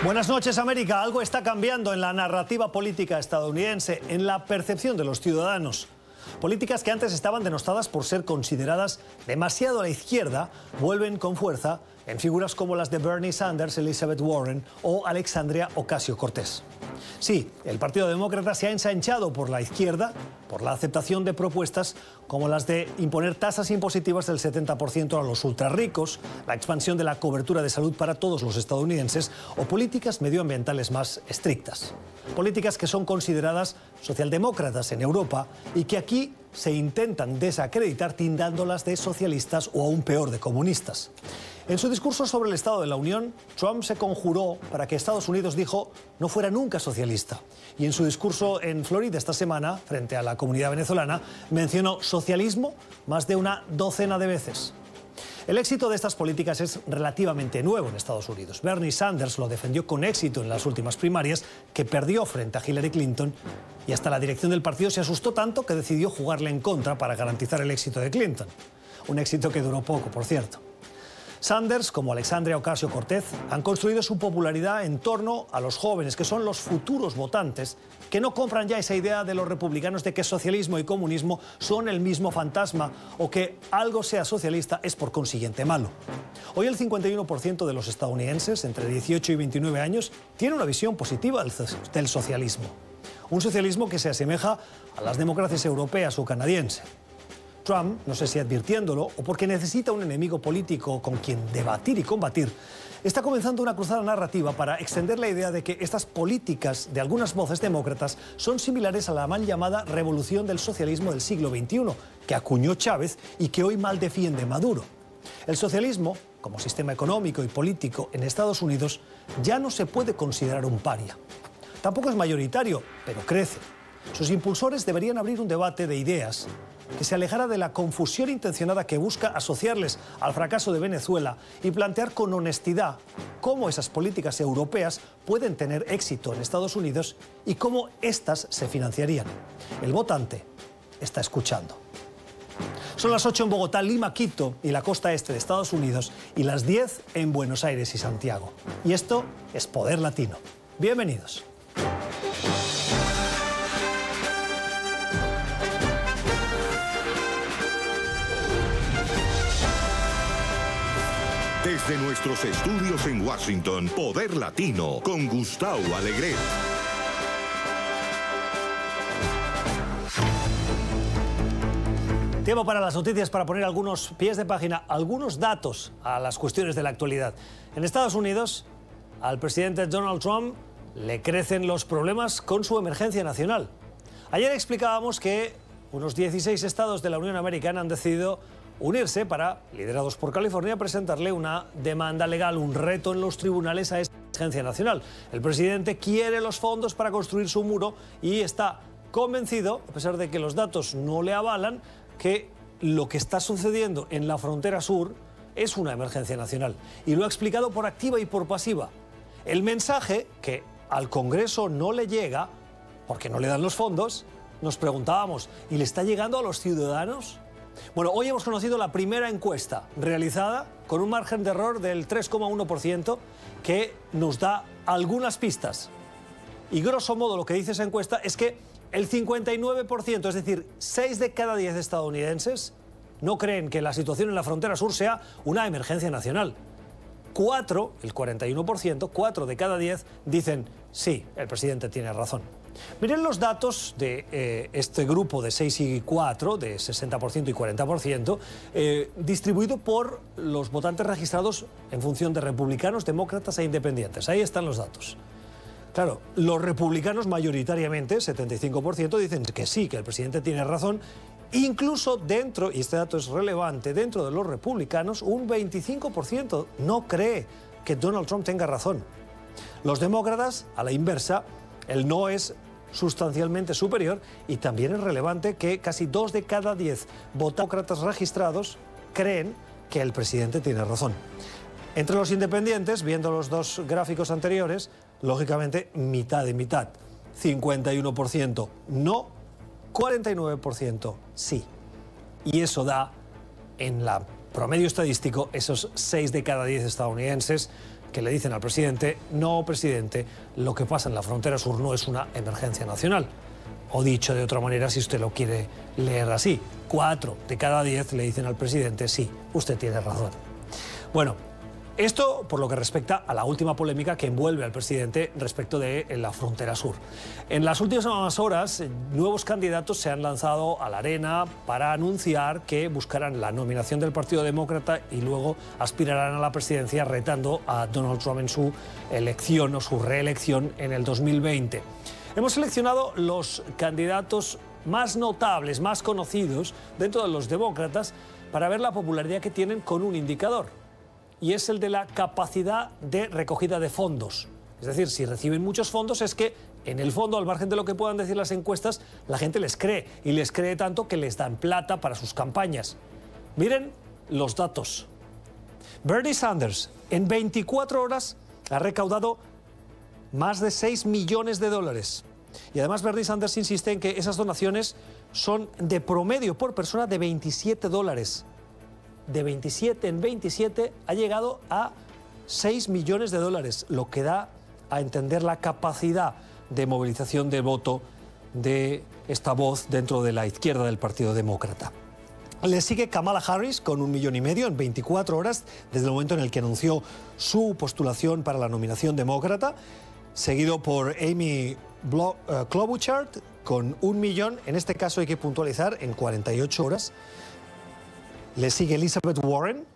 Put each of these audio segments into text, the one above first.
Buenas noches, América. Algo está cambiando en la narrativa política estadounidense, en la percepción de los ciudadanos. Políticas que antes estaban denostadas por ser consideradas demasiado a la izquierda vuelven con fuerza en figuras como las de Bernie Sanders, Elizabeth Warren o Alexandria Ocasio-Cortez. Sí, el Partido Demócrata se ha ensanchado por la izquierda por la aceptación de propuestas como las de imponer tasas impositivas del 70% a los ultrarricos, la expansión de la cobertura de salud para todos los estadounidenses o políticas medioambientales más estrictas. Políticas que son consideradas socialdemócratas en Europa y que aquí se intentan desacreditar tildándolas de socialistas o aún peor de comunistas. En su discurso sobre el Estado de la Unión, Trump se conjuró para que Estados Unidos, dijo, no fuera nunca socialista. Y en su discurso en Florida esta semana, frente a la comunidad venezolana, mencionó socialismo más de una docena de veces. El éxito de estas políticas es relativamente nuevo en Estados Unidos. Bernie Sanders lo defendió con éxito en las últimas primarias, que perdió frente a Hillary Clinton, y hasta la dirección del partido se asustó tanto que decidió jugarle en contra para garantizar el éxito de Clinton. Un éxito que duró poco, por cierto. Sanders, como Alexandria Ocasio-Cortez, han construido su popularidad en torno a los jóvenes, que son los futuros votantes, que no compran ya esa idea de los republicanos de que socialismo y comunismo son el mismo fantasma o que algo sea socialista es por consiguiente malo. Hoy el 51% de los estadounidenses entre 18 y 29 años tiene una visión positiva del socialismo. Un socialismo que se asemeja a las democracias europeas o canadienses. Trump, no sé si advirtiéndolo o porque necesita un enemigo político con quien debatir y combatir, está comenzando una cruzada narrativa para extender la idea de que estas políticas de algunas voces demócratas son similares a la mal llamada revolución del socialismo del siglo XXI, que acuñó Chávez y que hoy mal defiende Maduro. El socialismo, como sistema económico y político en Estados Unidos, ya no se puede considerar un paria. Tampoco es mayoritario, pero crece. Sus impulsores deberían abrir un debate de ideas que se alejara de la confusión intencionada que busca asociarles al fracaso de Venezuela y plantear con honestidad cómo esas políticas europeas pueden tener éxito en Estados Unidos y cómo éstas se financiarían. El votante está escuchando. Son las 8 en Bogotá, Lima, Quito y la costa este de Estados Unidos y las 10 en Buenos Aires y Santiago. Y esto es Poder Latino. Bienvenidos. Desde nuestros estudios en Washington, Poder Latino, con Gustavo Alegret. Tiempo para las noticias, para poner algunos pies de página, algunos datos a las cuestiones de la actualidad. En Estados Unidos, al presidente Donald Trump le crecen los problemas con su emergencia nacional. Ayer explicábamos que unos 16 estados de la Unión Americana han decidido unirse para, liderados por California, presentarle una demanda legal, un reto en los tribunales a esta emergencia nacional. El presidente quiere los fondos para construir su muro y está convencido, a pesar de que los datos no le avalan, que lo que está sucediendo en la frontera sur es una emergencia nacional. Y lo ha explicado por activa y por pasiva. El mensaje que al Congreso no le llega, porque no le dan los fondos, nos preguntábamos, ¿y le está llegando a los ciudadanos? Bueno, hoy hemos conocido la primera encuesta realizada con un margen de error del 3,1% que nos da algunas pistas. Y grosso modo lo que dice esa encuesta es que el 59%, es decir, 6 de cada 10 estadounidenses, no creen que la situación en la frontera sur sea una emergencia nacional. 4, el 41%, 4 de cada 10 dicen sí, el presidente tiene razón. Miren los datos de este grupo de 6 y 4, de 60% y 40%, distribuido por los votantes registrados en función de republicanos, demócratas e independientes. Ahí están los datos. Claro, los republicanos mayoritariamente, 75%, dicen que sí, que el presidente tiene razón. Incluso dentro, y este dato es relevante, dentro de los republicanos, un 25% no cree que Donald Trump tenga razón. Los demócratas, a la inversa, el no es sustancialmente superior y también es relevante que casi 2 de cada 10 demócratas registrados creen que el presidente tiene razón. Entre los independientes, viendo los dos gráficos anteriores, lógicamente mitad de mitad. 51% no, 49% sí. Y eso da, en la promedio estadístico, esos 6 de cada 10 estadounidenses que le dicen al presidente: no, presidente, lo que pasa en la frontera sur no es una emergencia nacional. O dicho de otra manera, si usted lo quiere leer así, 4 de cada 10 le dicen al presidente: sí, usted tiene razón. Bueno, esto por lo que respecta a la última polémica que envuelve al presidente respecto de la frontera sur. En las últimas horas, nuevos candidatos se han lanzado a la arena para anunciar que buscarán la nominación del Partido Demócrata y luego aspirarán a la presidencia, retando a Donald Trump en su elección o su reelección en el 2020. Hemos seleccionado los candidatos más notables, más conocidos dentro de los demócratas para ver la popularidad que tienen con un indicador. Y es el de la capacidad de recogida de fondos. Es decir, si reciben muchos fondos es que, en el fondo, al margen de lo que puedan decir las encuestas, la gente les cree. Y les cree tanto que les dan plata para sus campañas. Miren los datos. Bernie Sanders, en 24 horas, ha recaudado más de 6 millones de dólares. Y además Bernie Sanders insiste en que esas donaciones son de promedio por persona de 27 dólares. De 27 en 27 ha llegado a 6 millones de dólares, lo que da a entender la capacidad de movilización de voto de esta voz dentro de la izquierda del Partido Demócrata. Le sigue Kamala Harris con 1,5 millones en 24 horas desde el momento en el que anunció su postulación para la nominación demócrata, seguido por Amy Klobuchar con 1 millón, en este caso hay que puntualizar, en 48 horas. Le sigue Elizabeth Warren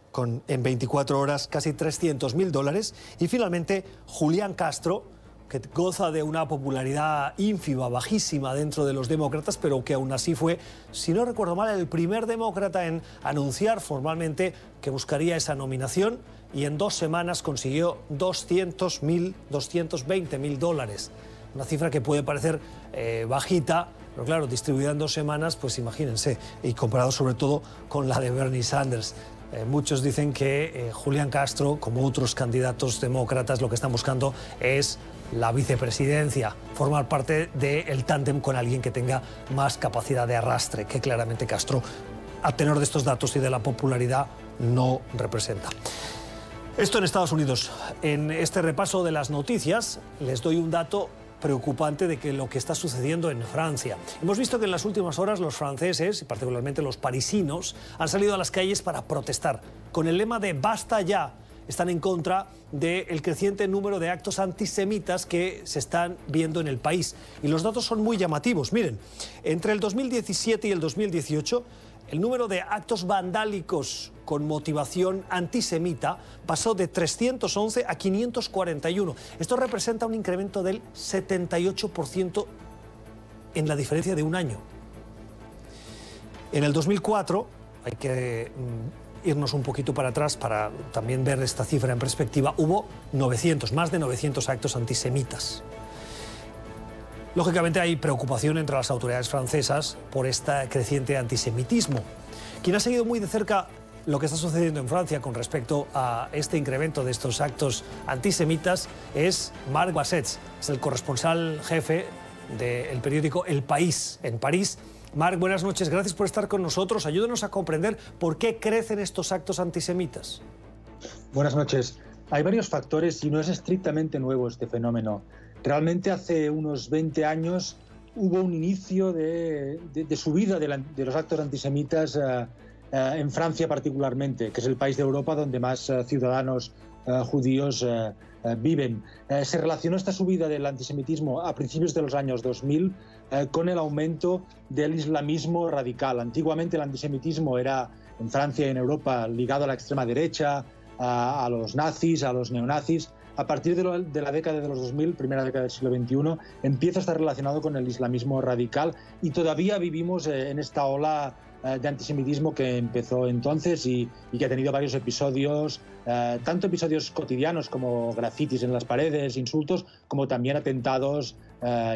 en 24 horas casi 300.000 dólares. Y finalmente Julián Castro, que goza de una popularidad ínfima, bajísima dentro de los demócratas, pero que aún así fue, si no recuerdo mal, el primer demócrata en anunciar formalmente que buscaría esa nominación, y en 2 semanas consiguió 220.000 dólares. Una cifra que puede parecer bajita, pero claro, distribuida en 2 semanas, pues imagínense, y comparado sobre todo con la de Bernie Sanders. Muchos dicen que Julián Castro, como otros candidatos demócratas, lo que están buscando es la vicepresidencia, formar parte del tándem con alguien que tenga más capacidad de arrastre, que claramente Castro, a tenor de estos datos y de la popularidad, no representa. Esto en Estados Unidos. En este repaso de las noticias les doy un dato preocupante de lo que está sucediendo en Francia. Hemos visto que en las últimas horas los franceses, y particularmente los parisinos, han salido a las calles para protestar con el lema de «Basta ya». Están en contra del creciente número de actos antisemitas que se están viendo en el país. Y los datos son muy llamativos. Miren, entre el 2017 y el 2018, el número de actos vandálicos con motivación antisemita pasó de 311 a 541. Esto representa un incremento del 78% en la diferencia de un año. En el 2004, hay que irnos un poquito para atrás para también ver esta cifra en perspectiva, hubo más de 900 actos antisemitas. Lógicamente hay preocupación entre las autoridades francesas por este creciente antisemitismo. Quien ha seguido muy de cerca lo que está sucediendo en Francia con respecto a este incremento de estos actos antisemitas es Marc Bassets, es el corresponsal jefe del periódico El País en París. Marc, buenas noches, gracias por estar con nosotros. Ayúdenos a comprender por qué crecen estos actos antisemitas. Buenas noches. Hay varios factores y no es estrictamente nuevo este fenómeno. Realmente hace unos 20 años hubo un inicio de subida de los actos antisemitas en Francia particularmente, que es el país de Europa donde más ciudadanos judíos viven. Se relacionó esta subida del antisemitismo a principios de los años 2000 con el aumento del islamismo radical. Antiguamente el antisemitismo era en Francia y en Europa ligado a la extrema derecha, a los nazis, a los neonazis. A partir de la década de los 2000, primera década del siglo XXI, empieza a estar relacionado con el islamismo radical y todavía vivimos en esta ola de antisemitismo que empezó entonces y que ha tenido varios episodios, tanto episodios cotidianos como grafitis en las paredes, insultos, como también atentados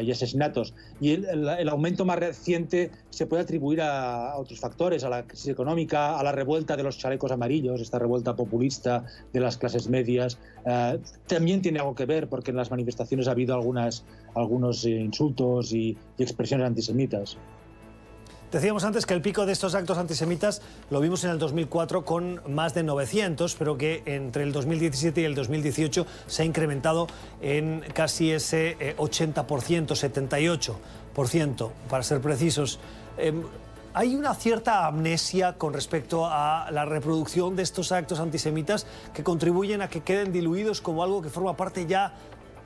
y asesinatos. Y el aumento más reciente se puede atribuir a otros factores, a la crisis económica, a la revuelta de los chalecos amarillos, esta revuelta populista de las clases medias. También tiene algo que ver porque en las manifestaciones ha habido algunos insultos y expresiones antisemitas. Decíamos antes que el pico de estos actos antisemitas lo vimos en el 2004 con más de 900, pero que entre el 2017 y el 2018 se ha incrementado en casi ese 80%, 78%, para ser precisos. ¿Hay una cierta amnesia con respecto a la reproducción de estos actos antisemitas que contribuyen a que queden diluidos como algo que forma parte ya,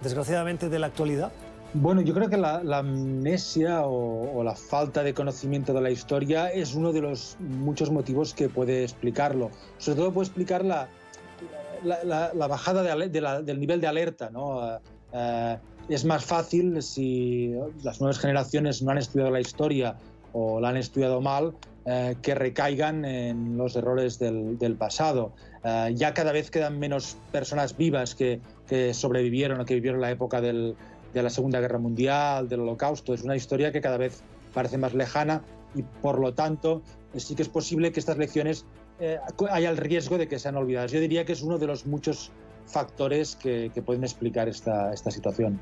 desgraciadamente, de la actualidad? Bueno, yo creo que la amnesia o la falta de conocimiento de la historia es uno de los muchos motivos que puede explicarlo. Sobre todo puede explicar la bajada del nivel de alerta, ¿no? Es más fácil si las nuevas generaciones no han estudiado la historia o la han estudiado mal, que recaigan en los errores del pasado. Ya cada vez quedan menos personas vivas que sobrevivieron o que vivieron la época de la Segunda Guerra Mundial, del Holocausto. Es una historia que cada vez parece más lejana y, por lo tanto, sí que es posible que estas lecciones haya el riesgo de que sean olvidadas. Yo diría que es uno de los muchos factores que pueden explicar esta situación.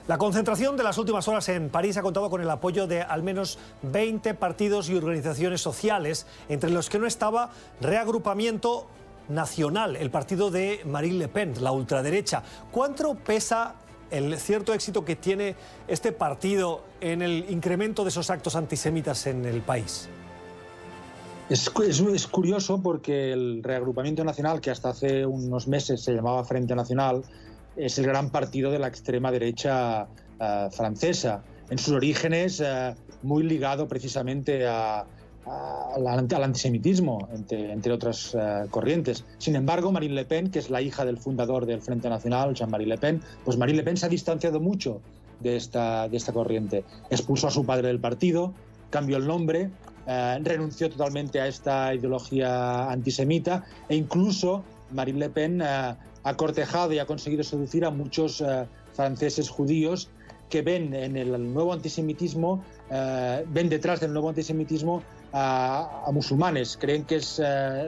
La concentración de las últimas horas en París ha contado con el apoyo de al menos 20 partidos y organizaciones sociales, entre los que no estaba Reagrupamiento Nacional, el partido de Marine Le Pen, la ultraderecha. ¿Cuánto pesa el cierto éxito que tiene este partido en el incremento de esos actos antisemitas en el país? Es curioso porque el Reagrupamiento Nacional, que hasta hace unos meses se llamaba Frente Nacional, es el gran partido de la extrema derecha francesa. En sus orígenes, muy ligado precisamente al antisemitismo, entre otras corrientes. Sin embargo, Marine Le Pen, que es la hija del fundador del Frente Nacional, Jean-Marie Le Pen, pues Marine Le Pen se ha distanciado mucho de esta corriente. Expulsó a su padre del partido, cambió el nombre, renunció totalmente a esta ideología antisemita e incluso Marine Le Pen ha cortejado y ha conseguido seducir a muchos franceses judíos que ven en el nuevo antisemitismo, ven detrás del nuevo antisemitismo a musulmanes. Creen que es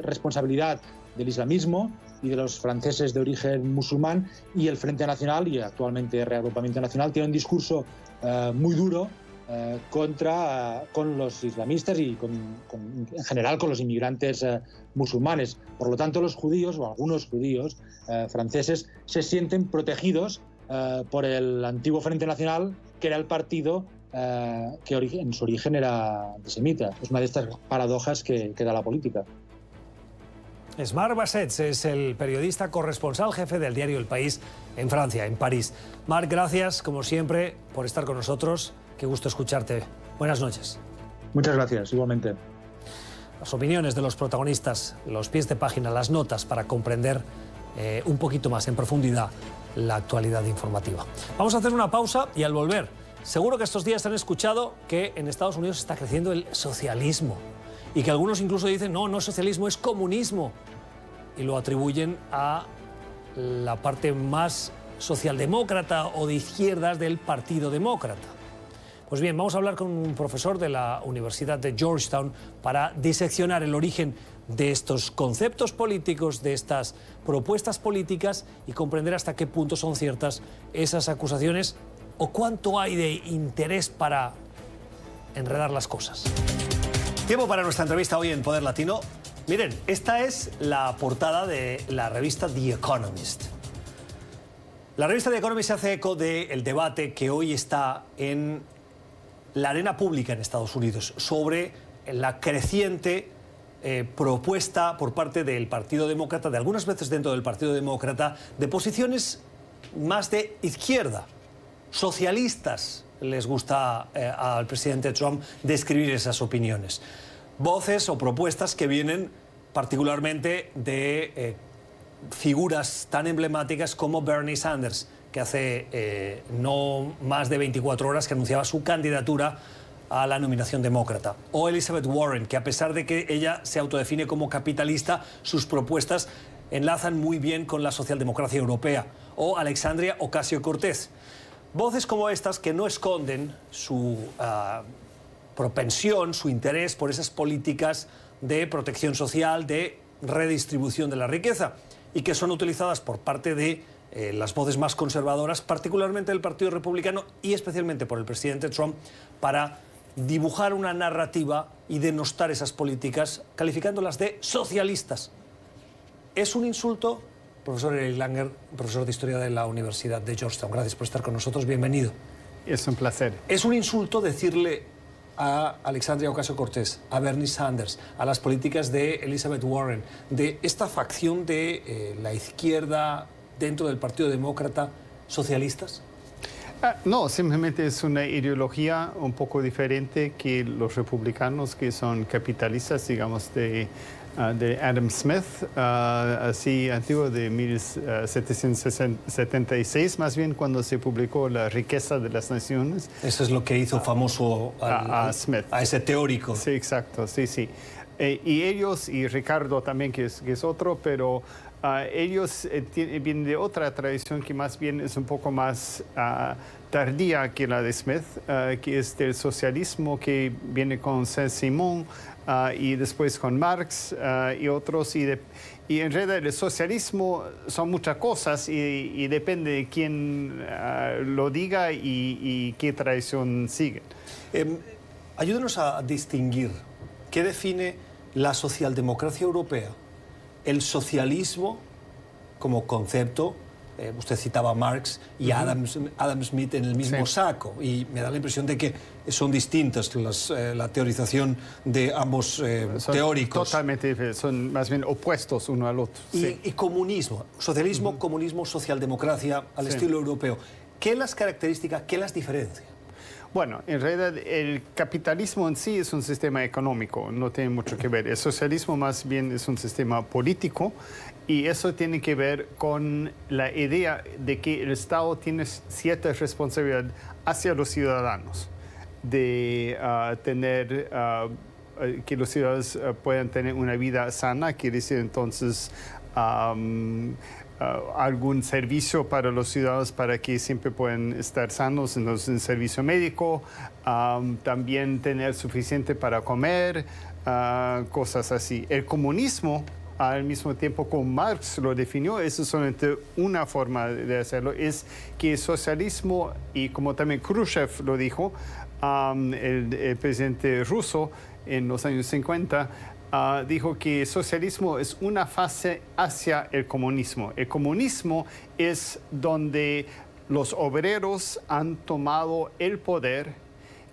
responsabilidad del islamismo y de los franceses de origen musulmán, y el Frente Nacional, y actualmente Reagrupamiento Nacional, tiene un discurso muy duro con los islamistas y en general con los inmigrantes musulmanes. Por lo tanto, los judíos, o algunos judíos franceses, se sienten protegidos por el antiguo Frente Nacional, que era el partido que en su origen era antisemita. Es una de estas paradojas que da la política. Marc Bassets es el periodista corresponsal jefe del diario El País en Francia, en París. Marc, gracias, como siempre, por estar con nosotros. Qué gusto escucharte. Buenas noches. Muchas gracias, igualmente. Las opiniones de los protagonistas, los pies de página, las notas para comprender un poquito más en profundidad la actualidad informativa. Vamos a hacer una pausa y al volver, seguro que estos días han escuchado que en Estados Unidos está creciendo el socialismo y que algunos incluso dicen no es socialismo, es comunismo, y lo atribuyen a la parte más socialdemócrata o de izquierdas del Partido Demócrata. Pues bien, vamos a hablar con un profesor de la Universidad de Georgetown para diseccionar el origen de estos conceptos políticos, de estas propuestas políticas, y comprender hasta qué punto son ciertas esas acusaciones o cuánto hay de interés para enredar las cosas. Tiempo para nuestra entrevista hoy en Poder Latino. Miren, esta es la portada de la revista The Economist. La revista The Economist se hace eco del debate que hoy está en la arena pública en Estados Unidos sobre la creciente propuesta por parte del Partido Demócrata, de algunas veces dentro del Partido Demócrata, de posiciones más de izquierda, socialistas. Les gusta al presidente Trump describir esas opiniones. Voces o propuestas que vienen particularmente de figuras tan emblemáticas como Bernie Sanders, que hace no más de 24 horas que anunciaba su candidatura a la nominación demócrata. O Elizabeth Warren, que a pesar de que ella se autodefine como capitalista, sus propuestas enlazan muy bien con la socialdemocracia europea. O Alexandria Ocasio-Cortez. Voces como estas que no esconden su propensión, su interés por esas políticas de protección social, de redistribución de la riqueza, y que son utilizadas por parte de las voces más conservadoras, particularmente del Partido Republicano y especialmente por el presidente Trump, para dibujar una narrativa y denostar esas políticas, calificándolas de socialistas. ¿Es un insulto? Profesor Eric Langer, profesor de Historia de la Universidad de Georgetown. Gracias por estar con nosotros. Bienvenido. Es un placer. ¿Es un insulto decirle a Alexandria Ocasio-Cortez, a Bernie Sanders, a las políticas de Elizabeth Warren, de esta facción de la izquierda dentro del Partido Demócrata, socialistas? No, simplemente es una ideología un poco diferente que los republicanos, que son capitalistas, digamos, de Adam Smith, así antiguo, de 1776, más bien, cuando se publicó La riqueza de las naciones. Eso es lo que hizo famoso a Smith. A ese teórico. Sí, exacto, sí, sí. Y ellos, y Ricardo también, que es otro, pero ellos vienen de otra tradición que más bien es un poco más tardía que la de Smith, que es del socialismo, que viene con Saint-Simon y después con Marx y otros. Y en realidad el socialismo son muchas cosas y depende de quién lo diga y qué tradición sigue. Ayúdenos a distinguir qué define la socialdemocracia europea, el socialismo como concepto. Usted citaba a Marx y a Adam Smith en el mismo saco, y me da la impresión de que son distintas la teorización de ambos teóricos. Totalmente diferentes, son más bien opuestos uno al otro. Y comunismo, socialismo, comunismo, socialdemocracia al estilo europeo. ¿Qué las caracteriza, qué las diferencia? Bueno, en realidad el capitalismo en sí es un sistema económico, no tiene mucho que ver. El socialismo más bien es un sistema político, y eso tiene que ver con la idea de que el Estado tiene cierta responsabilidad hacia los ciudadanos, de tener, que los ciudadanos puedan tener una vida sana, quiere decir entonces algún servicio para los ciudadanos para que siempre puedan estar sanos, entonces un servicio médico, también tener suficiente para comer, cosas así. El comunismo, al mismo tiempo como Marx lo definió, eso es solamente una forma de hacerlo, es que el socialismo, y como también Khrushchev lo dijo, el presidente ruso en los años 50, dijo que el socialismo es una fase hacia el comunismo. El comunismo es donde los obreros han tomado el poder,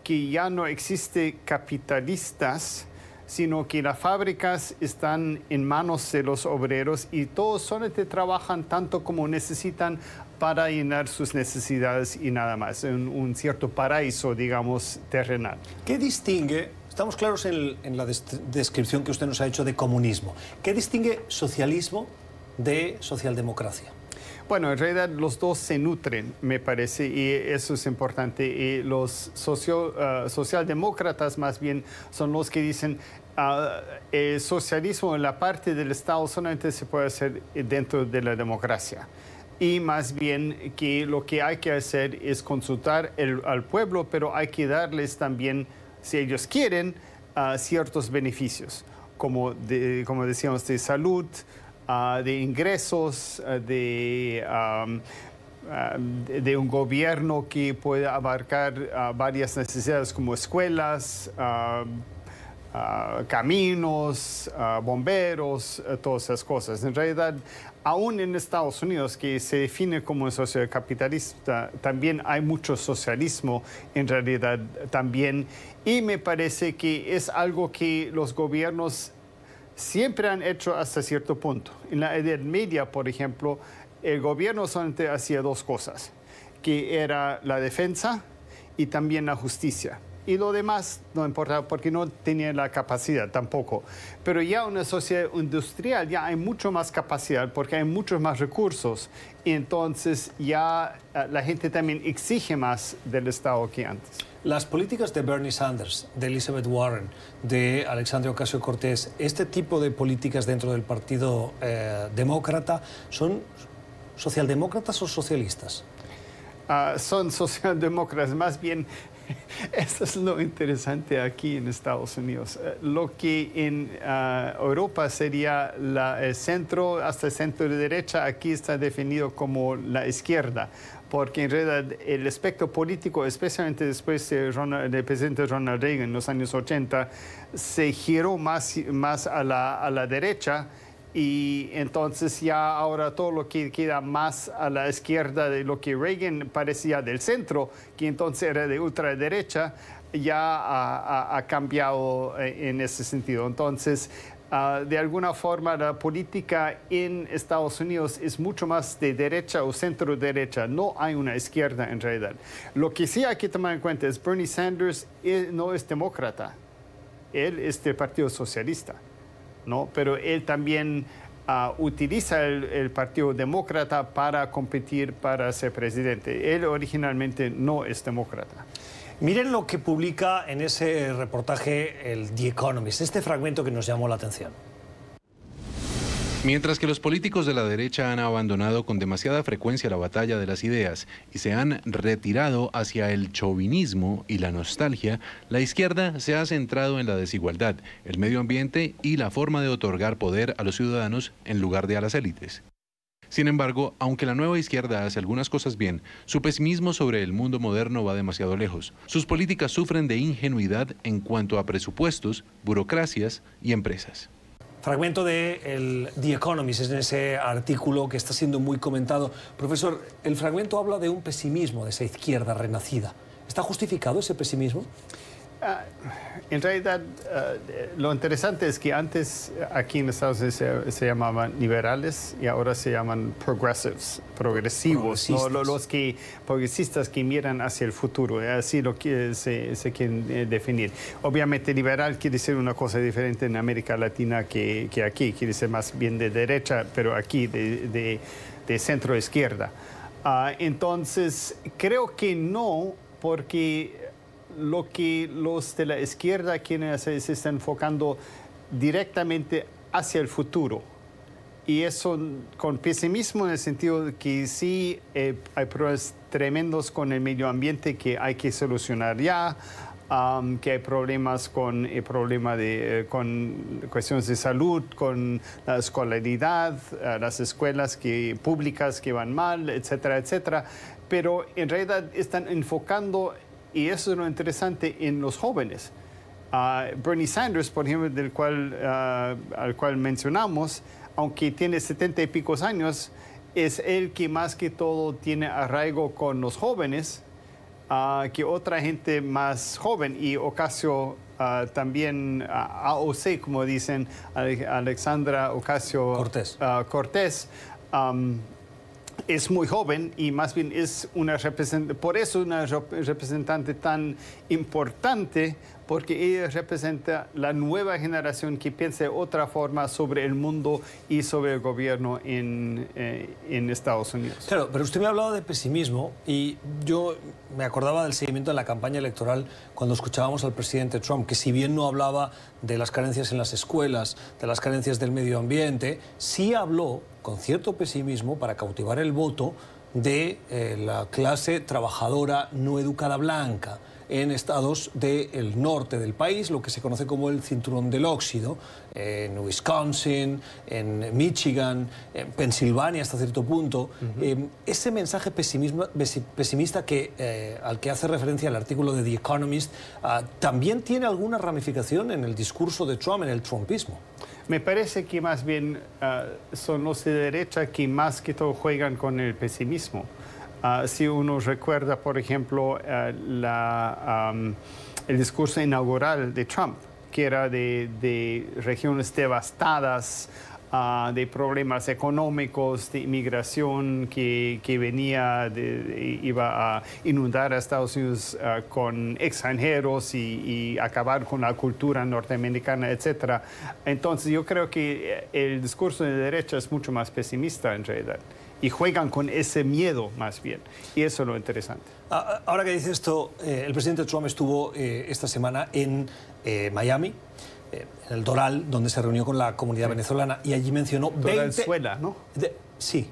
que ya no existe capitalistas, sino que las fábricas están en manos de los obreros y todos solamente trabajan tanto como necesitan para llenar sus necesidades y nada más, un cierto paraíso, digamos, terrenal. ¿Qué distingue, estamos claros en la descripción que usted nos ha hecho de comunismo, qué distingue socialismo de socialdemocracia? Bueno, en realidad los dos se nutren, me parece, y eso es importante. Y los socialdemócratas más bien son los que dicen el socialismo en la parte del Estado solamente se puede hacer dentro de la democracia. Y más bien que lo que hay que hacer es consultar al pueblo, pero hay que darles también, si ellos quieren, ciertos beneficios, como decíamos, de salud, de ingresos, de un gobierno que pueda abarcar varias necesidades como escuelas, caminos, bomberos, todas esas cosas. En realidad, aún en Estados Unidos, que se define como una sociedad capitalista, también hay mucho socialismo en realidad también, y me parece que es algo que los gobiernos siempre han hecho hasta cierto punto. En la Edad Media, por ejemplo, el gobierno solamente hacía dos cosas, que era la defensa y también la justicia. Y lo demás no importaba porque no tenía la capacidad tampoco. Pero ya en una sociedad industrial ya hay mucho más capacidad porque hay muchos más recursos. Y entonces ya la gente también exige más del Estado que antes. Las políticas de Bernie Sanders, de Elizabeth Warren, de Alexandria Ocasio-Cortez, este tipo de políticas dentro del Partido Demócrata, ¿son socialdemócratas o socialistas? Son socialdemócratas, más bien Eso es lo interesante aquí en Estados Unidos. Lo que en Europa sería el centro hasta el centro de derecha, aquí está definido como la izquierda, porque en realidad el espectro político, especialmente después del presidente Ronald Reagan en los años 80, se giró más a la derecha. Y entonces ya ahora todo lo que queda más a la izquierda de lo que Reagan parecía del centro, que entonces era de ultraderecha, ya ha cambiado en ese sentido. Entonces, de alguna forma, la política en Estados Unidos es mucho más de derecha o centro derecha. No hay una izquierda en realidad. Lo que sí hay que tomar en cuenta es Bernie Sanders no es demócrata. Él es del Partido Socialista, ¿no? Pero él también utiliza el Partido Demócrata para competir para ser presidente. Él originalmente no es demócrata. Miren lo que publica en ese reportaje el The Economist, este fragmento que nos llamó la atención. Mientras que los políticos de la derecha han abandonado con demasiada frecuencia la batalla de las ideas y se han retirado hacia el chauvinismo y la nostalgia, la izquierda se ha centrado en la desigualdad, el medio ambiente y la forma de otorgar poder a los ciudadanos en lugar de a las élites. Sin embargo, aunque la nueva izquierda hace algunas cosas bien, su pesimismo sobre el mundo moderno va demasiado lejos. Sus políticas sufren de ingenuidad en cuanto a presupuestos, burocracias y empresas. Fragmento de The Economist, es en ese artículo que está siendo muy comentado. Profesor, el fragmento habla de un pesimismo de esa izquierda renacida. ¿Está justificado ese pesimismo? En realidad, lo interesante es que antes aquí en Estados Unidos se llamaban liberales y ahora se llaman progresivos, ¿no? Los progresistas que miran hacia el futuro, así lo que se quieren definir. Obviamente liberal quiere decir una cosa diferente en América Latina que aquí, quiere ser más bien de derecha, pero aquí de centro izquierda. Entonces, creo que no, porque lo que los de la izquierda quieren hacer se está enfocando directamente hacia el futuro. Y eso con pesimismo en el sentido de que sí hay problemas tremendos con el medio ambiente que hay que solucionar ya, que hay problemas con cuestiones de salud, con la escolaridad, las escuelas públicas que van mal, etcétera, etcétera. Pero en realidad están enfocando, y eso es lo interesante, en los jóvenes. Bernie Sanders, por ejemplo, al cual mencionamos, aunque tiene 70 y pico años, es el que más que todo tiene arraigo con los jóvenes que otra gente más joven. Y Ocasio también, AOC, como dicen, Alexandra Ocasio-Cortez, es muy joven y más bien es una representante tan importante, porque ella representa la nueva generación que piensa de otra forma sobre el mundo y sobre el gobierno en Estados Unidos. Claro, pero usted me ha hablado de pesimismo y yo me acordaba del seguimiento de la campaña electoral cuando escuchábamos al presidente Trump, que si bien no hablaba de las carencias en las escuelas, de las carencias del medio ambiente, sí habló con cierto pesimismo para cautivar el voto de la clase trabajadora no educada blanca en estados del norte del país, lo que se conoce como el cinturón del óxido, en Wisconsin, en Michigan, en Pensilvania hasta cierto punto. Ese mensaje pesimista al que hace referencia el artículo de The Economist, ¿también tiene alguna ramificación en el discurso de Trump, en el trumpismo? Me parece que más bien son los de derecha que más que todo juegan con el pesimismo. Si uno recuerda, por ejemplo, el discurso inaugural de Trump, que era de regiones devastadas, de problemas económicos, de inmigración que iba a inundar a Estados Unidos con extranjeros y acabar con la cultura norteamericana, etc. Entonces yo creo que el discurso de derecha es mucho más pesimista en realidad. Y juegan con ese miedo más bien. Y eso es lo interesante. Ahora que dice esto, el presidente Trump estuvo esta semana en Miami, en el Doral, donde se reunió con la comunidad venezolana, y allí mencionó 20... Doralzuela, ¿no? Sí,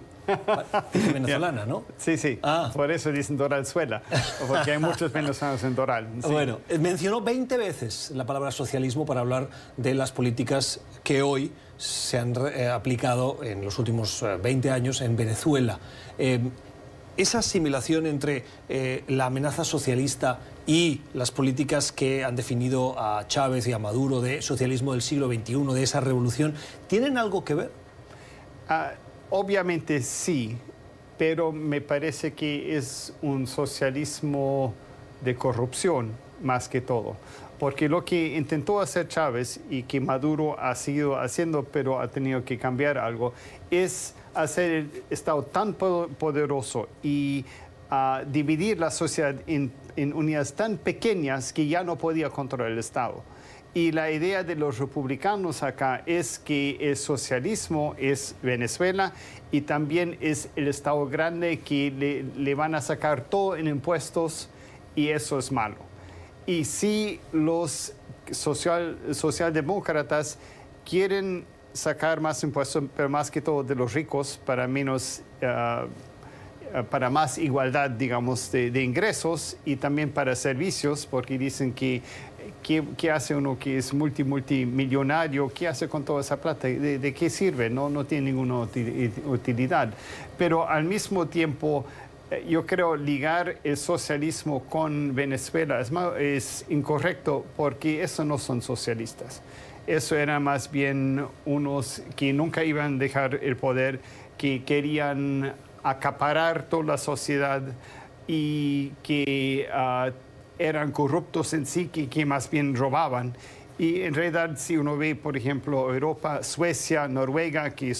Venezolana, ¿no? Sí, sí. Por eso dicen Doralzuela, porque hay muchos venezolanos en Doral. Sí. Bueno, mencionó 20 veces la palabra socialismo para hablar de las políticas que hoy se han aplicado en los últimos 20 años en Venezuela. Esa asimilación entre la amenaza socialista y las políticas que han definido a Chávez y a Maduro de socialismo del siglo XXI, de esa revolución, ¿tienen algo que ver? Obviamente sí, pero me parece que es un socialismo de corrupción más que todo. Porque lo que intentó hacer Chávez y que Maduro ha sido haciendo, pero ha tenido que cambiar algo, es hacer el Estado tan poderoso y dividir la sociedad en unidades tan pequeñas que ya no podía controlar el Estado. Y la idea de los republicanos acá es que el socialismo es Venezuela y también es el Estado grande que le van a sacar todo en impuestos y eso es malo. Y si los socialdemócratas quieren sacar más impuestos, pero más que todo de los ricos para más igualdad, digamos, de ingresos y también para servicios, porque dicen que ¿qué hace uno que es multimillonario? ¿Qué hace con toda esa plata? ¿De qué sirve? No tiene ninguna utilidad. Pero al mismo tiempo, yo creo ligar el socialismo con Venezuela es incorrecto porque eso no son socialistas. Eso eran más bien unos que nunca iban a dejar el poder, que querían acaparar toda la sociedad y que eran corruptos en sí, que más bien robaban. Y en realidad, si uno ve, por ejemplo, Europa, Suecia, Noruega, que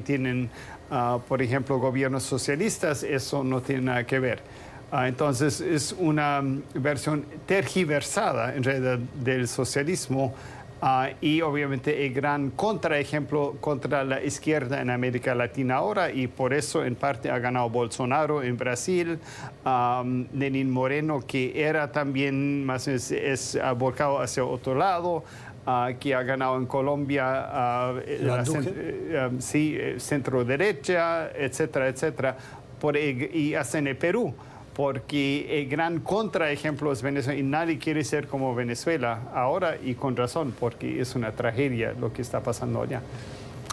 tienen, por ejemplo, gobiernos socialistas, eso no tiene nada que ver. Entonces, es una versión tergiversada, en realidad, del socialismo. Y obviamente el gran contraejemplo contra la izquierda en América Latina ahora, y por eso en parte ha ganado Bolsonaro en Brasil, Lenín Moreno, que era también más es volcado hacia otro lado, que ha ganado en Colombia centro derecha, etcétera, etcétera, y hasta en el Perú. Porque el gran contraejemplo es Venezuela y nadie quiere ser como Venezuela ahora y con razón, porque es una tragedia lo que está pasando allá.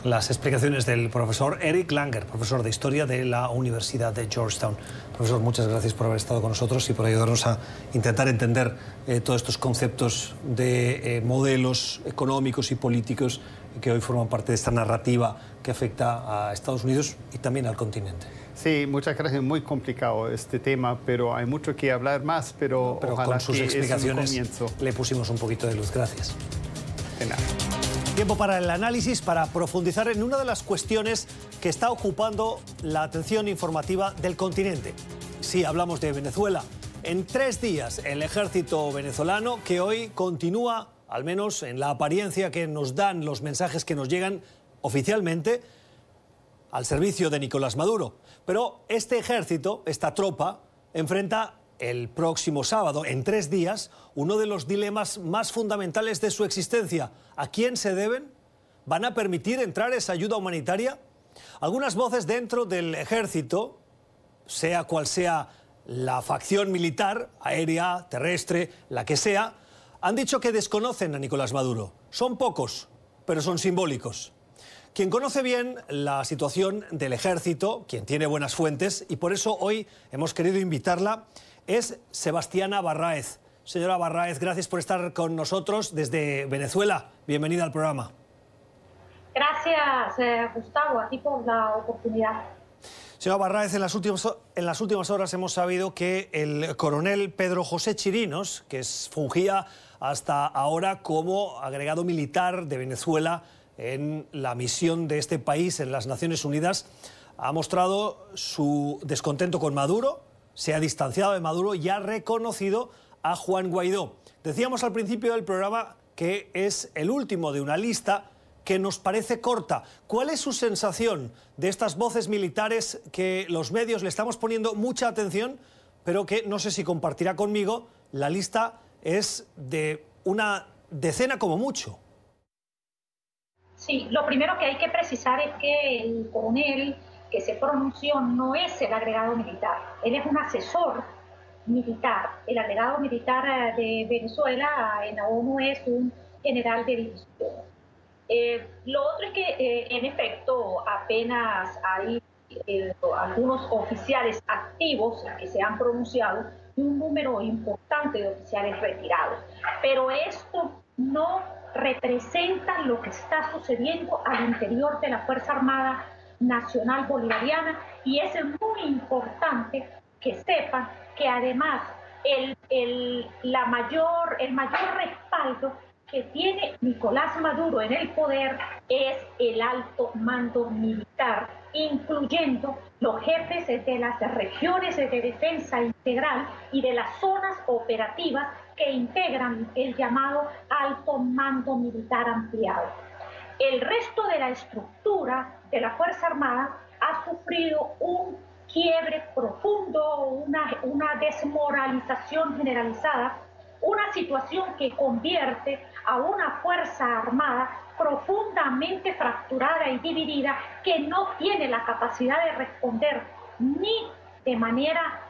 Las explicaciones del profesor Eric Langer, profesor de Historia de la Universidad de Georgetown. Profesor, muchas gracias por haber estado con nosotros y por ayudarnos a intentar entender todos estos conceptos de modelos económicos y políticos que hoy forman parte de esta narrativa que afecta a Estados Unidos y también al continente. Sí, muchas gracias. Muy complicado este tema, pero hay mucho que hablar más, pero ojalá con sus que explicaciones es un comienzo. Le pusimos un poquito de luz. Gracias. De nada. Tiempo para el análisis, para profundizar en una de las cuestiones que está ocupando la atención informativa del continente. Sí, hablamos de Venezuela. En 3 días, el ejército venezolano, que hoy continúa, al menos en la apariencia que nos dan los mensajes que nos llegan oficialmente, al servicio de Nicolás Maduro. Pero este ejército, esta tropa, enfrenta el próximo sábado, en 3 días, uno de los dilemas más fundamentales de su existencia. ¿A quién se deben? ¿Van a permitir entrar esa ayuda humanitaria? Algunas voces dentro del ejército, sea cual sea la facción militar, aérea, terrestre, la que sea, han dicho que desconocen a Nicolás Maduro. Son pocos, pero son simbólicos. Quien conoce bien la situación del ejército, quien tiene buenas fuentes, y por eso hoy hemos querido invitarla, es Sebastiana Barráez. Señora Barráez, gracias por estar con nosotros desde Venezuela. Bienvenida al programa. Gracias, Gustavo, a ti por la oportunidad. Señora Barráez, en las últimas horas hemos sabido que el coronel Pedro José Chirinos, que fungía hasta ahora como agregado militar de Venezuela en la misión de este país en las Naciones Unidas, ha mostrado su descontento con Maduro, se ha distanciado de Maduro y ha reconocido a Juan Guaidó. Decíamos al principio del programa que es el último de una lista que nos parece corta. ¿Cuál es su sensación de estas voces militares que los medios le estamos poniendo mucha atención, pero que no sé si compartirá conmigo? La lista es de una decena como mucho. Sí, lo primero que hay que precisar es que el coronel que se pronunció no es el agregado militar, él es un asesor militar. El agregado militar de Venezuela en la ONU es un general de división. Lo otro es que, en efecto, apenas hay algunos oficiales activos que se han pronunciado y un número importante de oficiales retirados. Pero esto no representa lo que está sucediendo al interior de la Fuerza Armada Nacional Bolivariana, y es muy importante que sepan que además el mayor respaldo que tiene Nicolás Maduro en el poder es el alto mando militar, incluyendo los jefes de las regiones de defensa integral y de las zonas operativas que integran el llamado alto mando militar ampliado. El resto de la estructura de la Fuerza Armada ha sufrido un quiebre profundo, una desmoralización generalizada, una situación que convierte a una Fuerza Armada profundamente fracturada y dividida, que no tiene la capacidad de responder ni de manera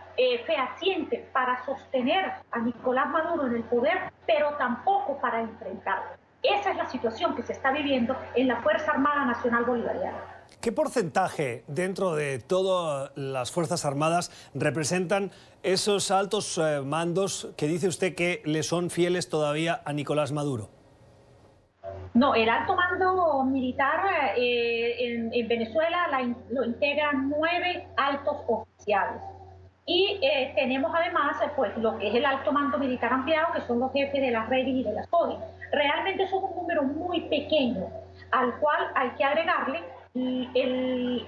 fehaciente para sostener a Nicolás Maduro en el poder, pero tampoco para enfrentarlo. Esa es la situación que se está viviendo en la Fuerza Armada Nacional Bolivariana. ¿Qué porcentaje dentro de todas las Fuerzas Armadas representan esos altos mandos que dice usted que le son fieles todavía a Nicolás Maduro? No, el alto mando militar en Venezuela lo integran 9 altos oficiales. Y tenemos además pues, lo que es el alto mando militar ampliado, que son los jefes de las redes y de las CODI. Realmente son un número muy pequeño, al cual hay que agregarle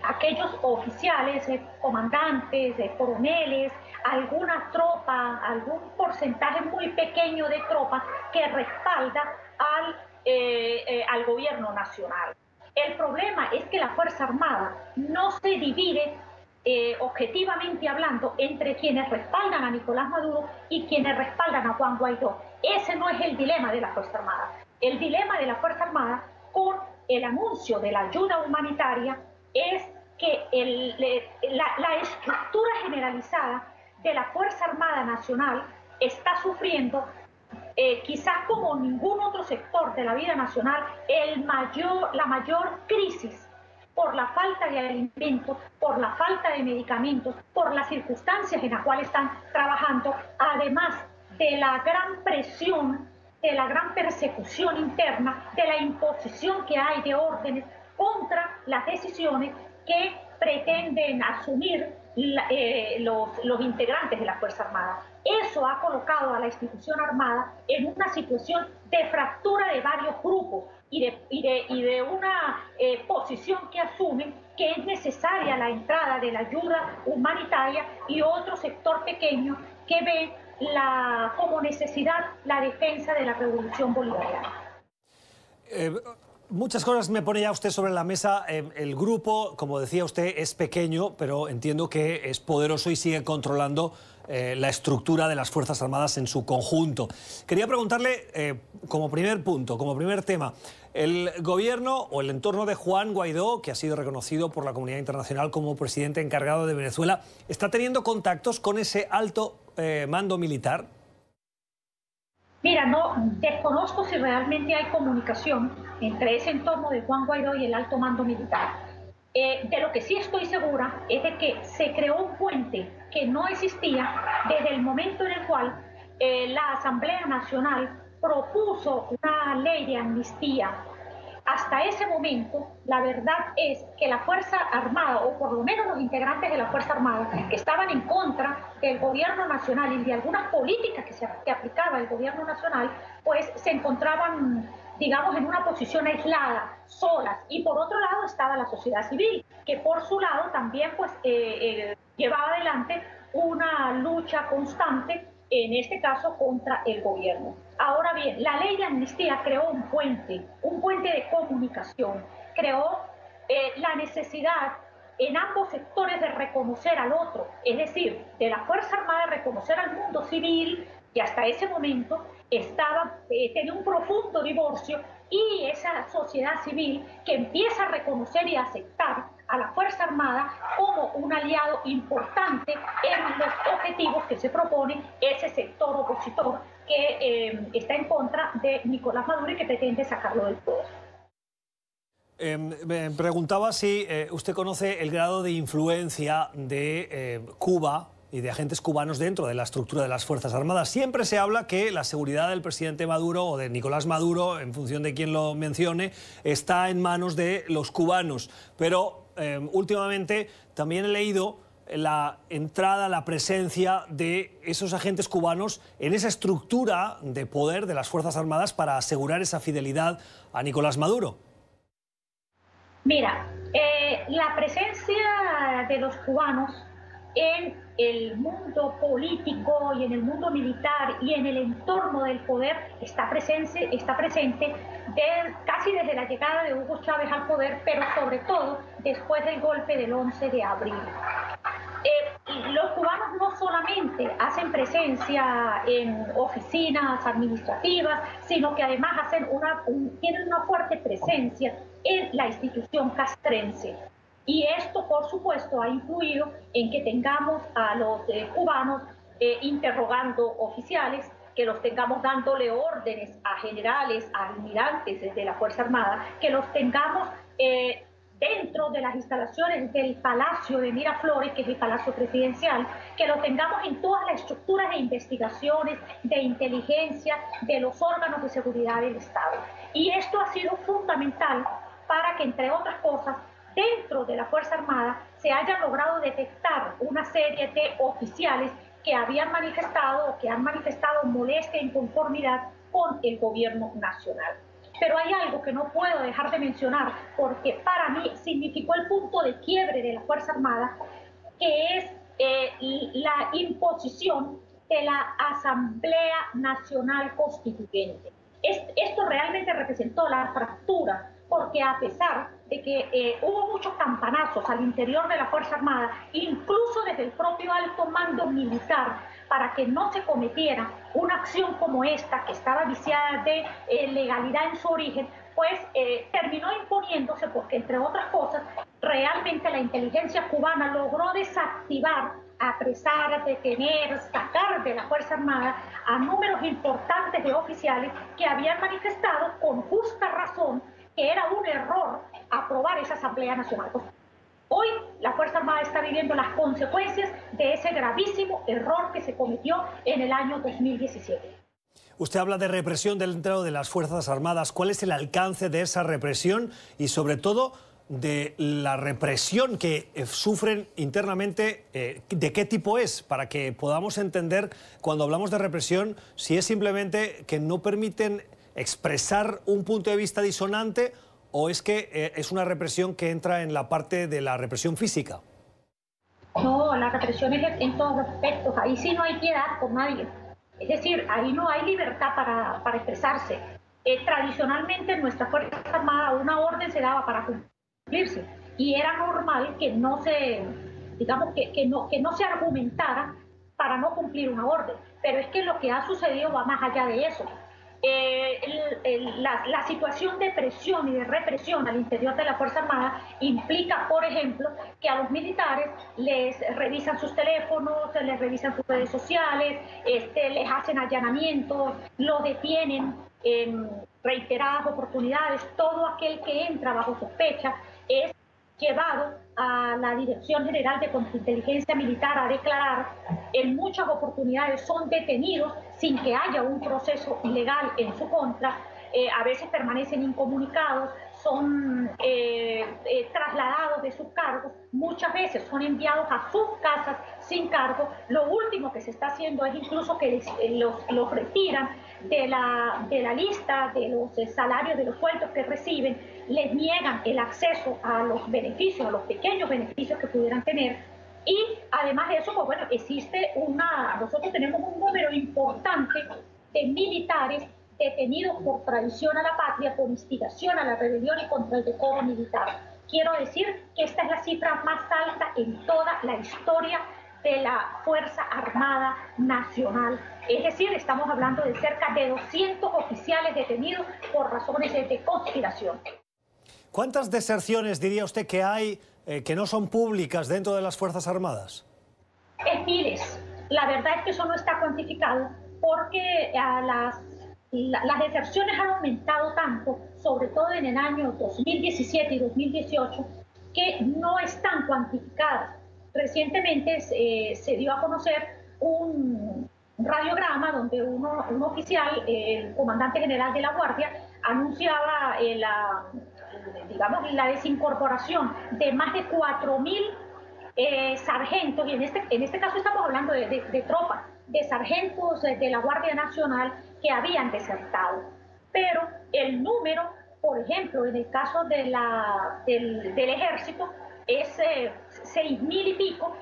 aquellos oficiales, comandantes, coroneles, alguna tropa, algún porcentaje muy pequeño de tropas que respalda al gobierno nacional. El problema es que la Fuerza Armada no se divide objetivamente hablando entre quienes respaldan a Nicolás Maduro y quienes respaldan a Juan Guaidó. Ese no es el dilema de la Fuerza Armada. El dilema de la Fuerza Armada con el anuncio de la ayuda humanitaria es que la estructura generalizada de la Fuerza Armada Nacional está sufriendo, quizás como ningún otro sector de la vida nacional, la mayor crisis por la falta de alimentos, por la falta de medicamentos, por las circunstancias en las cuales están trabajando, además de la gran presión, de la gran persecución interna, de la imposición que hay de contra las decisiones que pretenden asumir los integrantes de la Fuerza Armada. Eso ha colocado a la institución armada en una situación de fractura de varios grupos y de una posición que asumen que es necesaria la entrada de la ayuda humanitaria y otro sector pequeño que ve como necesidad la defensa de la revolución bolivariana. Muchas cosas me pone ya usted sobre la mesa. El grupo, como decía usted, es pequeño, pero entiendo que es poderoso y sigue controlando la estructura de las Fuerzas Armadas en su conjunto. Quería preguntarle, como primer punto, como primer tema, el gobierno o el entorno de Juan Guaidó, que ha sido reconocido por la comunidad internacional como presidente encargado de Venezuela, ¿está teniendo contactos con ese alto mando militar? Mira, no desconozco si realmente hay comunicación entre ese entorno de Juan Guaidó y el alto mando militar. De lo que sí estoy segura es de que se creó un puente que no existía desde el momento en el cual la Asamblea Nacional propuso una ley de amnistía. Hasta ese momento, la verdad es que la Fuerza Armada, o por lo menos los integrantes de la Fuerza Armada, que estaban en contra del gobierno nacional y de algunas políticas que aplicaba el gobierno nacional, pues se encontraban, digamos, en una posición aislada, solas. Y por otro lado estaba la sociedad civil, que por su lado también pues, llevaba adelante una lucha constante, en este caso contra el gobierno. Ahora bien, la ley de amnistía creó un puente de comunicación, creó la necesidad en ambos sectores de reconocer al otro, es decir, de la Fuerza Armada reconocer al mundo civil, que hasta ese momento tenía un profundo divorcio, y esa sociedad civil que empieza a reconocer y aceptar a la Fuerza Armada como un aliado importante en los objetivos que se propone ese sector opositor que está en contra de Nicolás Maduro y que pretende sacarlo del poder. Me preguntaba si usted conoce el grado de influencia de Cuba y de agentes cubanos dentro de la estructura de las Fuerzas Armadas. Siempre se habla que la seguridad del presidente Maduro o de Nicolás Maduro, en función de quién lo mencione, está en manos de los cubanos. Pero últimamente también he leído la entrada, la presencia de esos agentes cubanos en esa estructura de poder de las Fuerzas Armadas para asegurar esa fidelidad a Nicolás Maduro. Mira, la presencia de los cubanos en el mundo político y en el mundo militar y en el entorno del poder está presente casi desde la llegada de Hugo Chávez al poder, pero sobre todo después del golpe del 11 de abril. Los cubanos no solamente hacen presencia en oficinas administrativas, sino que además tienen una fuerte presencia en la institución castrense. Y esto, por supuesto, ha influido en que tengamos a los cubanos interrogando oficiales, que los tengamos dándole órdenes a generales, a almirantes de la Fuerza Armada, que los tengamos dentro de las instalaciones del Palacio de Miraflores, que es el Palacio Presidencial, que lo tengamos en todas las estructuras de investigaciones, de inteligencia, de los órganos de seguridad del Estado. Y esto ha sido fundamental para que, entre otras cosas, dentro de la Fuerza Armada se haya logrado detectar una serie de oficiales que habían manifestado o que han manifestado molestia e inconformidad con el gobierno nacional. Pero hay algo que no puedo dejar de mencionar, porque para mí significó el punto de quiebre de la Fuerza Armada, que es la imposición de la Asamblea Nacional Constituyente. Esto realmente representó la fractura, porque a pesar de que hubo muchos campanazos al interior de la Fuerza Armada, incluso desde el propio alto mando militar, para que no se cometiera una acción como esta, que estaba viciada de legalidad en su origen, pues terminó imponiéndose porque, entre otras cosas, realmente la inteligencia cubana logró desactivar, apresar, detener, sacar de la Fuerza Armada a números importantes de oficiales que habían manifestado con justa razón que era un error aprobar esa Asamblea Nacional. Hoy la Fuerza Armada está viviendo las consecuencias de ese gravísimo error que se cometió en el año 2017. Usted habla de represión dentro de las Fuerzas Armadas. ¿Cuál es el alcance de esa represión y, sobre todo, de la represión que sufren internamente? ¿De qué tipo es? Para que podamos entender, cuando hablamos de represión, si es simplemente que no permiten expresar un punto de vista disonante o es que es una represión que entra en la parte de la represión física. No, la represión es en todos los aspectos. Ahí sí no hay piedad por nadie. Es decir, ahí no hay libertad para expresarse. Tradicionalmente en nuestra Fuerza Armada una orden se daba para cumplirse y era normal que no se, digamos, que no se argumentara para no cumplir una orden. Pero es que lo que ha sucedido va más allá de eso. La situación de presión y de represión al interior de la Fuerza Armada implica, por ejemplo, que a los militares les revisan sus teléfonos, les revisan sus redes sociales, les hacen allanamientos, los detienen en reiteradas oportunidades. Todo aquel que entra bajo sospecha es llevado a la Dirección General de Contrainteligencia Militar a declarar. En muchas oportunidades son detenidos sin que haya un proceso legal en su contra. A veces permanecen incomunicados, son trasladados de sus cargos, muchas veces son enviados a sus casas sin cargo. Lo último que se está haciendo es incluso que los retiran de la lista de los salarios, de los sueldos que reciben, les niegan el acceso a los beneficios, a los pequeños beneficios que pudieran tener. Y además de eso, pues bueno, nosotros tenemos un número importante de militares detenidos por traición a la patria, por instigación a la rebelión y contra el decoro militar. Quiero decir que esta es la cifra más alta en toda la historia de la Fuerza Armada Nacional. Es decir, estamos hablando de cerca de 200 oficiales detenidos por razones de conspiración. ¿Cuántas deserciones diría usted que hay que no son públicas dentro de las Fuerzas Armadas? Miles. La verdad es que eso no está cuantificado porque las deserciones han aumentado tanto, sobre todo en el año 2017 y 2018, que no están cuantificadas. Recientemente se dio a conocer un radiograma donde un oficial, el comandante general de la Guardia, anunciaba la desincorporación de más de 4.000 sargentos, y en este caso estamos hablando de tropas, de sargentos de la Guardia Nacional que habían desertado. Pero el número, por ejemplo, en el caso del Ejército, es 6.000 y pico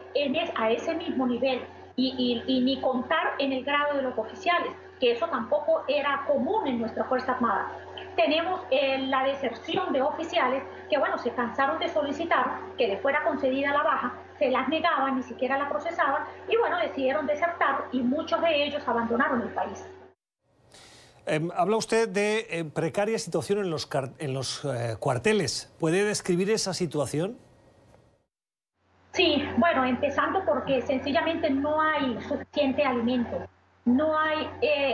a ese mismo nivel. Y ni contar en el grado de los oficiales, que eso tampoco era común en nuestra Fuerza Armada. Tenemos la deserción de oficiales que, bueno, se cansaron de solicitar que les fuera concedida la baja, se las negaban, ni siquiera la procesaban, y bueno, decidieron desertar y muchos de ellos abandonaron el país. Habla usted de precaria situación en los cuarteles. ¿Puede describir esa situación? Sí, bueno, empezando porque sencillamente no hay suficiente alimento, no hay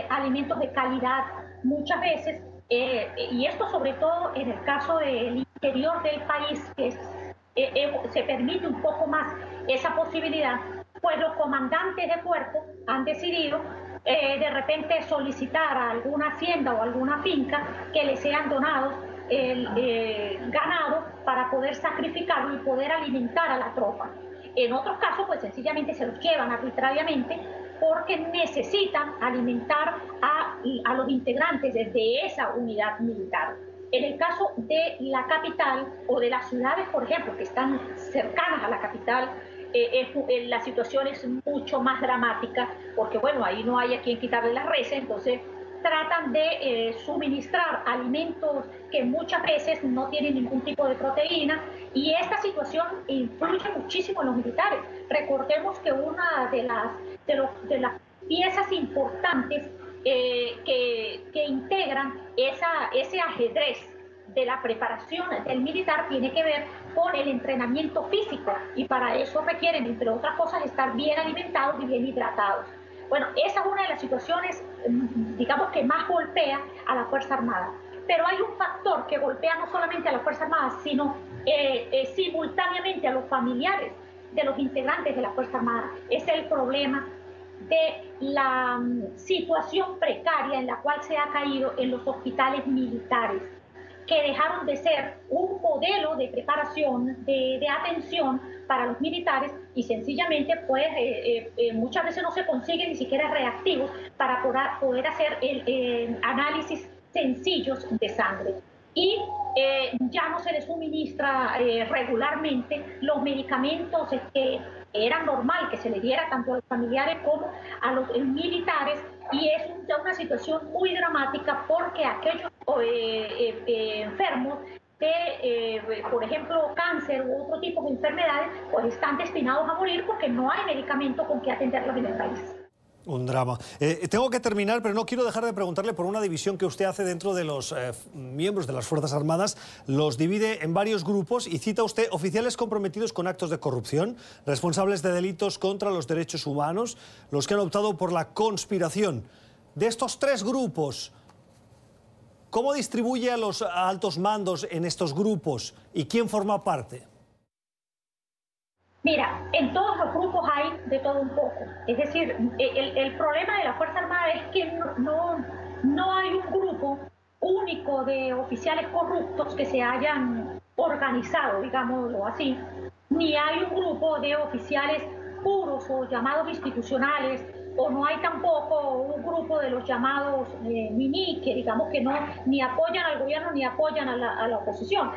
alimentos de calidad muchas veces, y esto sobre todo en el caso del interior del país, que se permite un poco más esa posibilidad, pues los comandantes de cuerpo han decidido de repente solicitar a alguna hacienda o alguna finca que les sean donados el ganado para poder sacrificarlo y poder alimentar a la tropa. En otros casos, pues sencillamente se los llevan arbitrariamente porque necesitan alimentar a los integrantes de esa unidad militar. En el caso de la capital o de las ciudades, por ejemplo, que están cercanas a la capital, la situación es mucho más dramática porque, bueno, ahí no hay a quien quitarle las reses, entonces tratan de suministrar alimentos que muchas veces no tienen ningún tipo de proteína, y esta situación influye muchísimo en los militares. Recordemos que una de las piezas importantes que integran ese ajedrez de la preparación del militar tiene que ver con el entrenamiento físico, y para eso requieren, entre otras cosas, estar bien alimentados y bien hidratados. Bueno, esa es una de las situaciones, digamos, que más golpea a la Fuerza Armada. Pero hay un factor que golpea no solamente a la Fuerza Armada, sino simultáneamente a los familiares de los integrantes de la Fuerza Armada. Es el problema de la situación precaria en la cual se ha caído en los hospitales militares, que dejaron de ser un modelo de preparación, de atención para los militares, y sencillamente pues muchas veces no se consiguen ni siquiera reactivos para poder hacer análisis sencillos de sangre. Y ya no se les suministra regularmente los medicamentos que era normal que se le diera tanto a los familiares como a los militares, y es una situación muy dramática porque aquellos enfermos de, por ejemplo, cáncer u otro tipo de enfermedades, pues están destinados a morir porque no hay medicamento con que atenderlos en el país. Un drama. Tengo que terminar, pero no quiero dejar de preguntarle por una división que usted hace dentro de los miembros de las Fuerzas Armadas. Los divide en varios grupos y cita usted oficiales comprometidos con actos de corrupción, responsables de delitos contra los derechos humanos, los que han optado por la conspiración. De estos tres grupos, ¿cómo distribuye a los altos mandos en estos grupos y quién forma parte? Mira, en todos los grupos hay de todo un poco. Es decir, el problema de la Fuerza Armada es que no hay un grupo único de oficiales corruptos que se hayan organizado, digámoslo así, ni hay un grupo de oficiales puros o llamados institucionales, o no hay tampoco un grupo de los llamados mini, que digamos que no ni apoyan al gobierno ni apoyan a la oposición.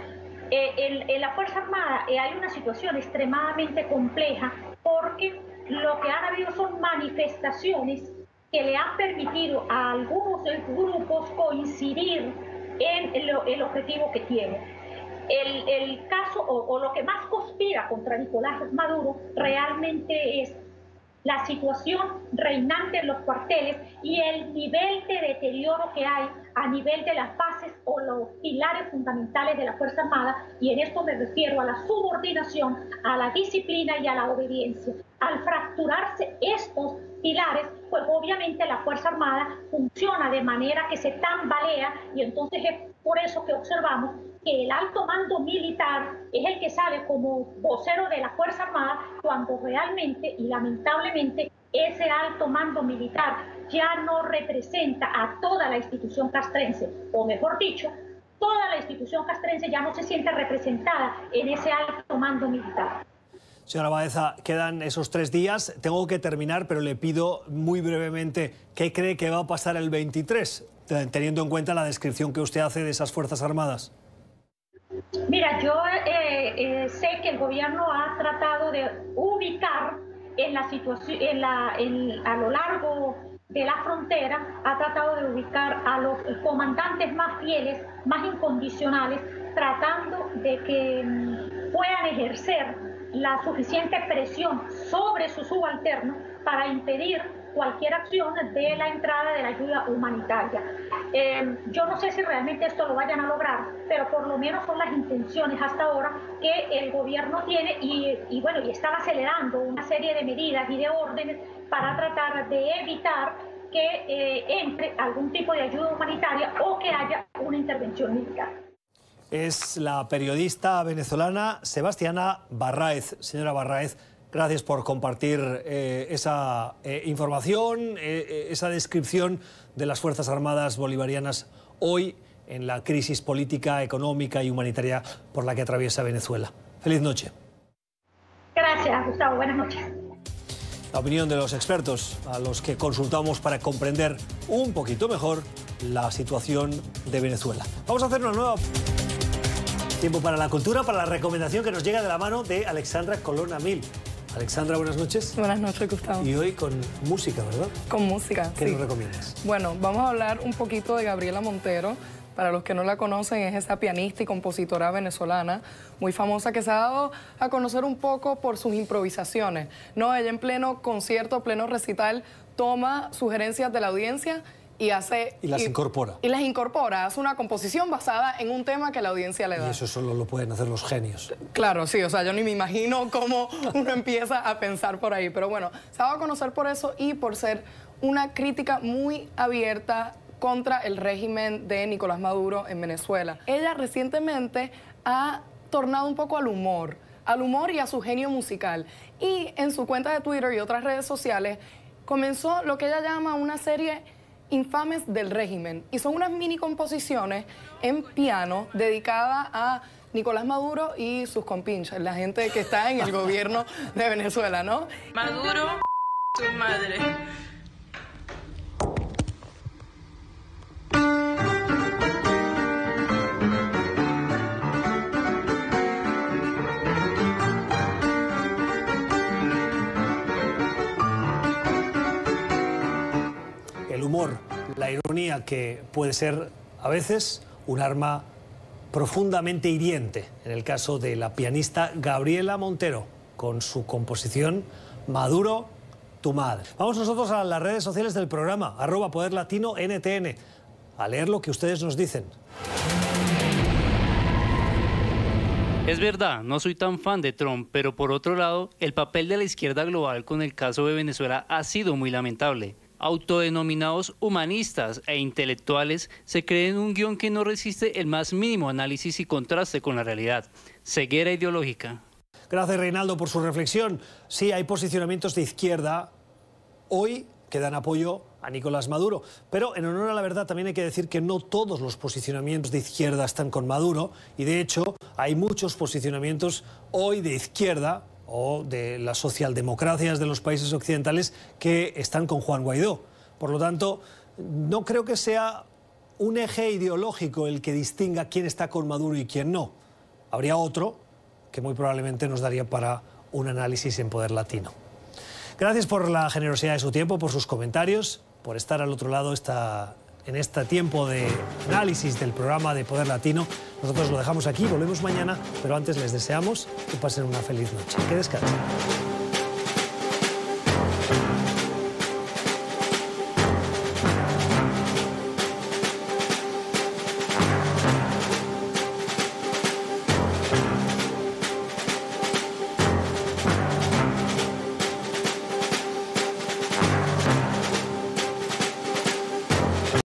En la Fuerza Armada hay una situación extremadamente compleja porque lo que han habido son manifestaciones que le han permitido a algunos grupos coincidir en el objetivo que tienen. El caso o lo que más conspira contra Nicolás Maduro realmente es la situación reinante en los cuarteles y el nivel de deterioro que hay a nivel de las bases o los pilares fundamentales de la Fuerza Armada, y en esto me refiero a la subordinación, a la disciplina y a la obediencia. Al fracturarse estos pilares, pues obviamente la Fuerza Armada funciona de manera que se tambalea, y entonces es por eso que observamos que el alto mando militar es el que sale como vocero de la Fuerza Armada, cuando realmente y lamentablemente ese alto mando militar ya no representa a toda la institución castrense, o mejor dicho, toda la institución castrense ya no se siente representada en ese alto mando militar. Señora Baeza, quedan esos 3 días. Tengo que terminar, pero le pido muy brevemente qué cree que va a pasar el 23, teniendo en cuenta la descripción que usted hace de esas Fuerzas Armadas. Mira, yo sé que el gobierno ha tratado de ubicar en la situación, a lo largo de la frontera, ha tratado de ubicar a los comandantes más fieles, más incondicionales, tratando de que puedan ejercer la suficiente presión sobre sus subalternos para impedir cualquier acción de la entrada de la ayuda humanitaria. Yo no sé si realmente esto lo vayan a lograr, pero por lo menos son las intenciones hasta ahora que el gobierno tiene, y bueno, y están acelerando una serie de medidas y de órdenes para tratar de evitar que entre algún tipo de ayuda humanitaria o que haya una intervención militar. Es la periodista venezolana Sebastiana Barráez. Señora Barráez, gracias por compartir esa información, esa descripción de las Fuerzas Armadas bolivarianas hoy en la crisis política, económica y humanitaria por la que atraviesa Venezuela. Feliz noche. Gracias, Gustavo. Buenas noches. La opinión de los expertos a los que consultamos para comprender un poquito mejor la situación de Venezuela. Vamos a hacer una nueva... Tiempo para la cultura, para la recomendación que nos llega de la mano de Alexandra Colonna Mil. Alexandra, buenas noches. Buenas noches, Gustavo. Y hoy con música, ¿verdad? Con música, ¿Qué sí. nos recomiendas? Bueno, vamos a hablar un poquito de Gabriela Montero. Para los que no la conocen, es esa pianista y compositora venezolana muy famosa que se ha dado a conocer un poco por sus improvisaciones. No, ella en pleno concierto, pleno recital, toma sugerencias de la audiencia y hace... Y las incorpora. Y las incorpora, hace una composición basada en un tema que la audiencia le da. Y eso solo lo pueden hacer los genios. Claro, sí, o sea, yo ni me imagino cómo uno empieza a pensar por ahí. Pero bueno, se ha dado a conocer por eso y por ser una crítica muy abierta contra el régimen de Nicolás Maduro en Venezuela. Ella recientemente ha tornado un poco al humor y a su genio musical. Y en su cuenta de Twitter y otras redes sociales comenzó lo que ella llama una serie Infames del régimen, y son unas mini composiciones en piano dedicadas a Nicolás Maduro y sus compinches, la gente que está en el gobierno de Venezuela, ¿no? Maduro, su madre. El humor, la ironía, que puede ser a veces un arma profundamente hiriente, en el caso de la pianista Gabriela Montero, con su composición Maduro, tu madre. Vamos nosotros a las redes sociales del programa, @PoderLatinoNTN, a leer lo que ustedes nos dicen. Es verdad, no soy tan fan de Trump, pero por otro lado, el papel de la izquierda global con el caso de Venezuela ha sido muy lamentable. Autodenominados humanistas e intelectuales se creen un guión que no resiste el más mínimo análisis y contraste con la realidad. Ceguera ideológica. Gracias, Reinaldo, por su reflexión. Sí, hay posicionamientos de izquierda hoy que dan apoyo a Nicolás Maduro, pero en honor a la verdad también hay que decir que no todos los posicionamientos de izquierda están con Maduro, y de hecho hay muchos posicionamientos hoy de izquierda o de las socialdemocracias de los países occidentales que están con Juan Guaidó. Por lo tanto, no creo que sea un eje ideológico el que distinga quién está con Maduro y quién no. Habría otro que muy probablemente nos daría para un análisis en Poder Latino. Gracias por la generosidad de su tiempo, por sus comentarios, por estar al otro lado en este tiempo de análisis del programa de Poder Latino. Nosotros lo dejamos aquí, volvemos mañana, pero antes les deseamos que pasen una feliz noche. Que descansen.